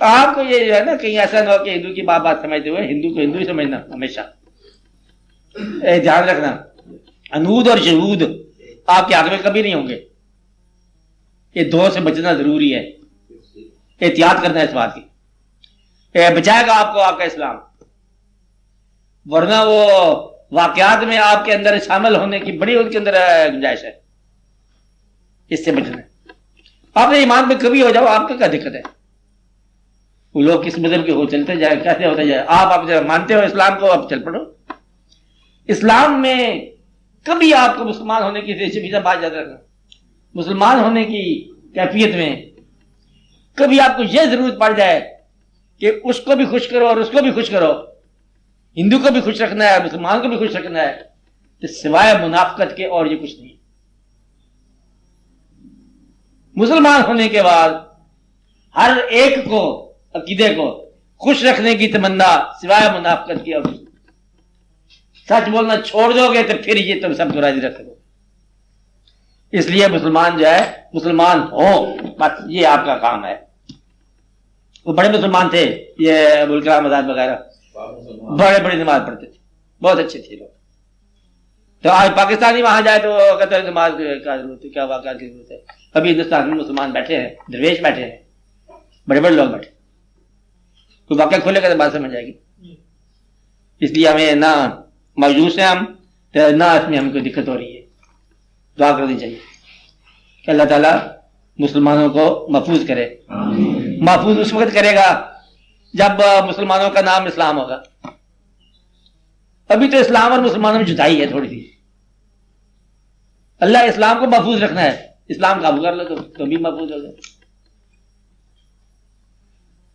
آپ کو یہ جو ہے نا کہیں ایسا نہ ہو کہ ہندو کی بات سمجھتے ہوئے ہندو کو ہندو ہی سمجھنا ہمیشہ دھیان رکھنا. انود اور شہود آپ کے حق میں کبھی نہیں ہوں گے. یہ دو سے بچنا ضروری ہے. احتیاط کرنا ہے اس بات کی. بچائے گا آپ کو آپ کا اسلام، ورنہ وہ واقعات میں آپ کے اندر شامل ہونے کی بڑی ان کے اندر گنجائش ہے. اس سے بچنا ہے. آپ نے ایمان میں کبھی ہو جاؤ، آپ کو کیا دقت ہے؟ وہ لوگ کس مذہب کے ہو چلتے جائے، کیسے ہوتا جائے. آپ جب مانتے ہو اسلام کو آپ چل پڑو. اسلام میں کبھی آپ کو مسلمان ہونے کی بات یاد رکھنا، مسلمان ہونے کی کیفیت میں کبھی آپ کو یہ ضرورت پڑ جائے کہ اس کو بھی خوش کرو اور اس کو بھی خوش کرو، ہندو کو بھی خوش رکھنا ہے، مسلمان کو بھی خوش رکھنا ہے، تو سوائے منافقت کے اور یہ کچھ نہیں. مسلمان ہونے کے بعد ہر ایک کو عقیدے کو خوش رکھنے کی تمنا سوائے منافقت کی اور کچھ نہیں. سچ بولنا چھوڑ دو گے تو پھر یہ تم سب کو راضی رکھ دو. اس لیے مسلمان جو ہے مسلمان ہو، بس یہ آپ کا کام ہے. وہ بڑے مسلمان تھے یہ ابوالکلام آزاد وغیرہ، بڑے بڑی نماز پڑھتے تھے، بہت اچھے تھے لوگ. تو آج پاکستانی وہاں جائے تو کہتے ہیں نماز کا ضرورت ہے، کیا واقعات کی ضرورت ہے. ابھی ہندوستان میں مسلمان بیٹھے ہیں، درویش بیٹھے ہیں، بڑے بڑے لوگ بیٹھے. کوئی واقعہ کھولے گا تو بات سمجھ جائے گی. اس لیے ہمیں نہ مایوس ہیں ہم، نہ اس میں ہم کو دقت ہو رہی ہے. دعا کرنی چاہیے کہ اللہ تعالیٰ مسلمانوں کو محفوظ کرے. محفوظ اس وقت کرے گا جب مسلمانوں کا نام اسلام ہوگا. ابھی تو اسلام اور مسلمانوں میں جدائی ہے تھوڑی سی. اللہ اسلام کو محفوظ رکھنا ہے، اسلام قابو کر لو تو بھی محفوظ ہو گئے.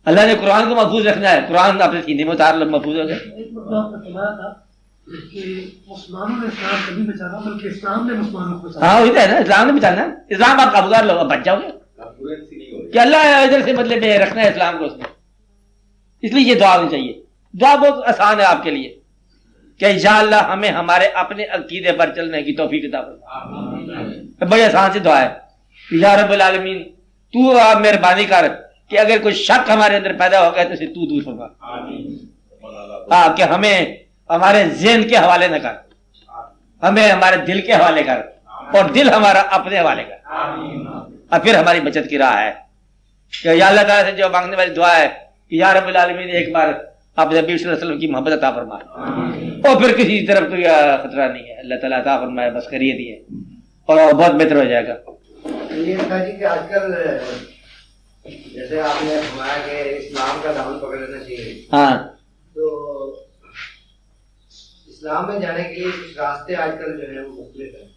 اللہ نے قرآن کو محفوظ رکھنا ہے، قرآن اپنے سینے میں اتار لو، محفوظ ہو گئے. مسلمانوں نے اسلام کبھی بچانا بلکہ اسلام نے مسلمانوں کو ہاں وہی ہے نا، اسلام نے بچانا. اسلام آپ قابو کر لو، اب بچ جاؤ گے. کہ اللہ ادھر سے مطلب رکھنا ہے اسلام کو اس میں. اس لیے یہ دعا ہونی چاہیے. دعا بہت آسان ہے آپ کے لیے کہ انشاءاللہ ہمیں ہمارے اپنے عقیدے پر چلنے کی توفیق عطا فرما. بڑی آسان سی دعا ہے. یا رب العالمین تو مہربانی کر کہ اگر کوئی شک ہمارے اندر پیدا ہو گیا تو اسے تو دور فرما. ہاں کہ ہمیں ہمارے ذہن کے حوالے نہ کر، ہمیں ہمارے دل کے حوالے کر، اور دل ہمارا اپنے حوالے کر. اور پھر ہماری بچت کی راہ ہے کہ یا اللہ تعالیٰ سے جو مانگنے والی دعا ہے کہ یا رب العالمین ایک بار آپ نبی صلی اللہ علیہ وسلم کی محبت عطا فرمائے، اور پھر کسی طرف کوئی خطرہ نہیں ہے. اللہ تعالیٰ عطا فرمائے، بس کریے دیے اور بہت بہتر ہو جائے گا. یہ تھا جی کہ آج کل جیسے آپ نے فرمایا کہ اسلام کا دامن پکڑ لینا چاہیے. ہاں تو اسلام میں جانے کے لیے کچھ راستے آج کل جو ہے وہ مختلف ہیں.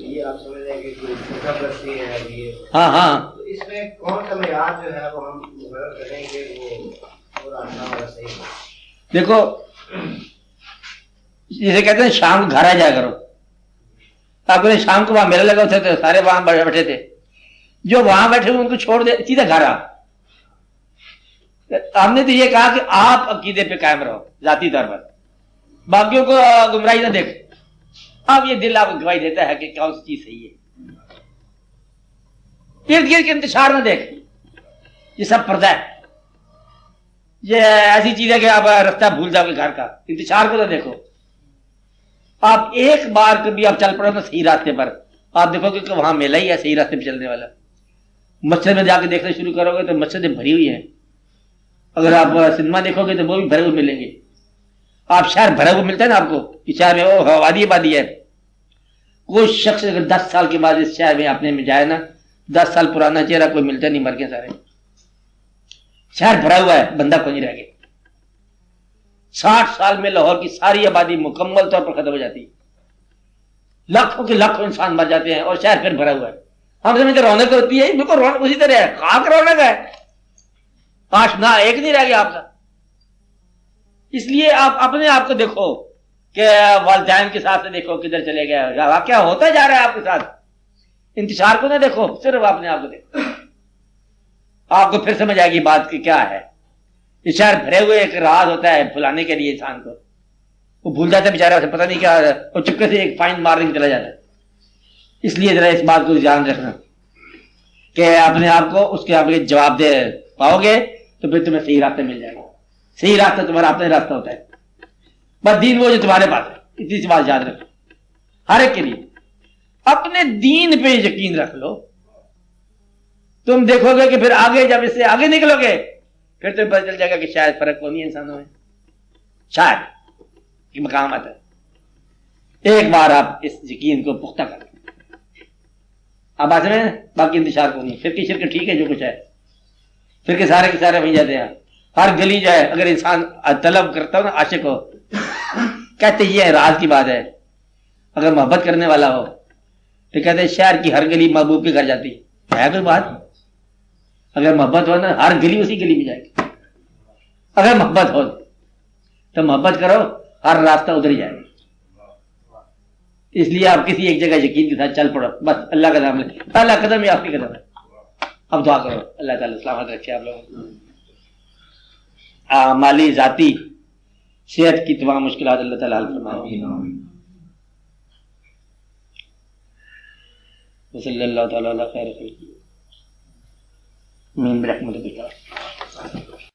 یہ آپ سمجھ رہے ہیں کہ کوئی چھوٹا برسی ہے یہ. ہاں ہاں. تو اس میں کون سا معیار جو ہے وہ ہم مقرر کریں کہ وہ راستہ ہمارا صحیح ہے؟ دیکھو جسے کہتے ہیں شام کو گھر آ جایا کرو. آپ نے شام کو وہاں میلہ لگا ہوتے تھے، سارے وہاں بیٹھے تھے، جو وہاں بیٹھے ہوئے ان کو چھوڑ دے، سیدھا گھر آ. ہم نے تو یہ کہا کہ آپ عقیدے پہ قائم رہو ذاتی طور پر، باقیوں کو گمراہی نہ دیکھ. اب یہ دل آپ کو گواہی دیتا ہے کہ کون سی چیز صحیح ہے. ارد گرد کے انتشار نہ دیکھ، یہ سب پردہ ہے. یہ ایسی چیز ہے کہ آپ راستہ بھول جاؤ گے گھر کا. انتشار کو نہ دیکھو. آپ ایک بار کبھی آپ چل پڑو نا صحیح راستے پر، آپ دیکھو کہ وہاں میلہ ہی ہے صحیح راستے پہ چلنے والا. مسجد میں جا کے دیکھنا شروع کرو گے تو مسجدیں بھری ہوئی ہیں. اگر آپ سنیما دیکھو گے تو وہ بھی بھرے ہوئے ملیں گے. آپ شہر بھرا ہوا ملتا ہے نا آپ کو کہ شہر میں وہ وادی آبادی ہے. کوئی شخص اگر 10 سال کے بعد اس شہر میں اپنے میں جائے نا، 10 سال پرانا چہرہ کوئی ملتا نہیں، مر گئے سارے. شہر بھرا ہوا ہے، بندہ کوئی نہیں رہ گیا. 60 سال میں لاہور کی ساری آبادی مکمل طور پر ختم ہو جاتی ہے. لاکھوں کے لاکھوں انسان مر جاتے ہیں اور شہر پھر بھرا ہوا ہے. ہم سمجھتے رونق ہوتی ہے، بالکل رونق اسی طرح ہے، خاک رونق ہے. آشنا ایک نہیں رہ گیا آپ کا. اس لیے آپ اپنے آپ کو دیکھو کہ والدین کے ساتھ دیکھو کدھر چلے گئے، واقعہ ہوتا جا رہا ہے آپ کے ساتھ. انتشار کو نہ دیکھو، صرف اپنے آپ کو دیکھو. آپ کو پھر سمجھ آئے گی بات کی کیا ہے. یہ شہر بھرے ہوئے ایک راز ہوتا ہے بھلانے کے لیے انسان کو. وہ بھول جاتا ہے بیچارہ، اسے پتہ نہیں کیا ہے، وہ چپکے سے ایک فائن مارنے چلا جاتا ہے. اس لیے ذرا اس بات کو دھیان رکھنا کہ اپنے آپ کو اس کے آپ جواب دے پاؤ گے تو پھر تمہیں صحیح راستہ مل جائے گا. صحیح راستہ تمہارا اپنا راستہ ہوتا ہے. بس دین وہ جو تمہارے پاس ہے. اتنی سی بات یاد رکھو ہر ایک کے لیے. اپنے دین پہ یقین رکھ لو. تم دیکھو گے کہ پھر آگے جب اس سے آگے نکلو گے پھر تمہیں پتہ چل جائے گا کہ شاید فرق کو نہیں انسانوں میں. شاید یہ مقامات ہے. ایک بار آپ اس یقین کو پختہ کر لیں. آپ بات میں باقی انتشار کو نہیں. فرقے شرک ٹھیک ہے جو کچھ ہے, فرقے سارے کے سارے وہیں جاتے ہیں. ہر گلی جو ہے اگر انسان طلب کرتا ہو نا, عاشق ہو, کہتے یہ راز کی بات ہے. اگر محبت کرنے والا ہو تو کہتے ہیں شہر کی ہر گلی محبوب کے گھر جاتی ہے. کوئی بات اگر محبت ہو نا ہر گلی اسی گلی میں جائے گی. اگر محبت ہو تو محبت کرو, ہر راستہ ادھر ہی جائے گا. اس لیے آپ کسی ایک جگہ یقین کے ساتھ چل پڑو. بس اللہ کا نام لے, پہلا قدم ہی آپ کی قدم ہے. اب دعا کرو اللہ تعالیٰ سلامت رکھے آپ لوگوں. مالی ذاتی صحت کی تمام مشکلات اللہ تعالیٰ حل فرمائے. صلی اللہ تعالیٰ علیہ خیر من برحمتک.